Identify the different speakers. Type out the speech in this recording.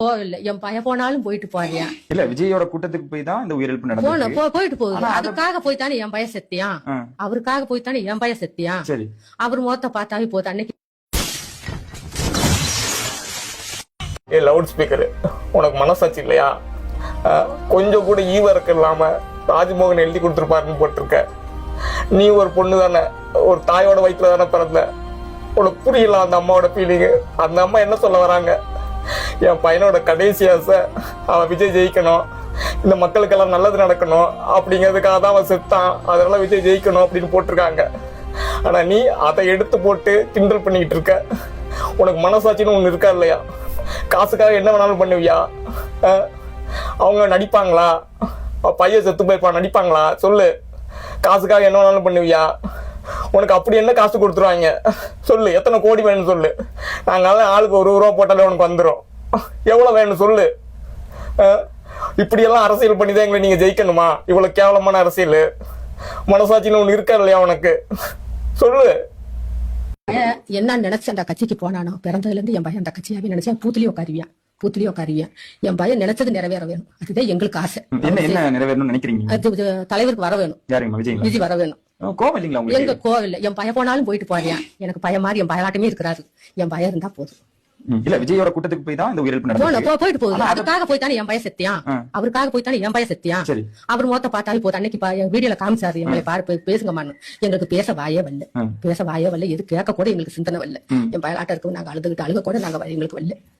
Speaker 1: போகல. என் பையன் போனாலும் போயிட்டு போறியா?
Speaker 2: இல்ல விஜயோட கூட்டத்துக்கு போய் தான் இந்த உயிரிழப்பு நடந்துச்சு.
Speaker 1: போயிட்டு போகுது. அதுக்காக போய் தானே என் பையன் செத்தியான். அவருக்காக போய் தானே என் பையன் செத்தியான்.
Speaker 2: சரி,
Speaker 1: அவர் முகத்தை பார்த்தாவே போகுது. அன்னைக்கு
Speaker 3: லவுட் ஸ்பீக்கர் உனக்கு மனசாட்சி இல்லையா? கொஞ்சம் கூட ஈவரக்கு இல்லாம ராஜ்மோகன் எழுதி கொடுத்துருப்பாருன்னு போட்டிருக்க. நீ ஒரு பொண்ணு தானே, ஒரு தாயோட வயிற்றுல தானே பிறந்த. உனக்கு புரியல அந்த அம்மாவோட ஃபீலிங்கு. அந்த அம்மா என்ன சொல்ல வராங்க? என் பையனோட கடைசி ஆசை அவன் விஜய் ஜெயிக்கணும், இந்த மக்களுக்கெல்லாம் நல்லது நடக்கணும் அப்படிங்கிறதுக்காக தான் அவன் செத்தான், அதனால விஜய் ஜெயிக்கணும் அப்படின்னு போட்டிருக்காங்க. ஆனா நீ அதை எடுத்து போட்டு கிண்டல் பண்ணிக்கிட்டு இருக்க. உனக்கு மனசாட்சின்னு ஒண்ணு இருக்கா இல்லையா? காசுக்காக என்ன வேணாலும் பண்ணுவியா? அவங்க நடிப்பாங்களா? பையன் செத்து போயிருப்பான், நடிப்பாங்களா? சொல்லு. காசுக்காக என்ன வேணாலும் பண்ணுவியா? உனக்கு அப்படி என்ன காசு கொடுத்துருவாங்க சொல்லு. எத்தனை கோடி வேணும்னு சொல்லு. நாங்களாம் ஆளுக்கு ₹1 போட்டாலே உனக்கு வந்துடும். எவ்வளவு வேணும் சொல்லு. இப்படியெல்லாம் அரசியல் பண்ணி தான் எங்களை நீங்க ஜெயிக்கணுமா? இவ்வளவு கேவலமான அரசியல். மனசாட்சின்னு ஒண்ணு இருக்கா இல்லையா உனக்கு? சொல்லு.
Speaker 1: என்ன நினைச்சு அந்த கட்சிக்கு போனானோ, பிறந்ததுல இருந்து என் பையன் அந்த கட்சியாவே நினைச்சா பூத்துலயும் உட்காருவியான். என் பையன் நினைச்சது நிறைவேற வேணும். அதுதான் எங்களுக்கு ஆசை.
Speaker 2: என்ன நிறைவேறணும்னு நினைக்கிறீங்க?
Speaker 1: தலைவருக்கு வர வேணும்.
Speaker 2: யாருங்க?
Speaker 1: விஜய் வர வேணும்.
Speaker 2: கோவம் இல்லைங்களா உங்களுக்கு?
Speaker 1: எங்க கோவம் இல்ல. என் பையன் போனாலும் போயிட்டு போறியா? எனக்கு பையன் மாதிரி என் பயலாட்டமே இருக்கிறாரு. என் பையன் இருந்தா போதும்.
Speaker 2: இல்ல விஜயோட கூட்டத்துக்கு போய் தான் இந்த உயிரிழப்பு நடந்துச்சு.
Speaker 1: போயிட்டு போகுது. அதுக்காக போய் தானே என் பையன் செத்தியான். அவருக்காக போய் தானே என் பையன் செத்தியான்.
Speaker 2: சரி,
Speaker 1: அவர் முகத்தை பார்த்தாவே போதும். அன்னைக்கு வீடியோல காமிச்சாரு, எங்களை பாரு பேசுங்கம்மான்னு. எங்களுக்கு பேச வாயே வரல. எது கேட்க கூட எங்களுக்கு சிந்தனை வரல. என் பயலாட்டம் இருக்கும். நாங்க அழுக கூட நாங்க எங்களுக்கு வரல.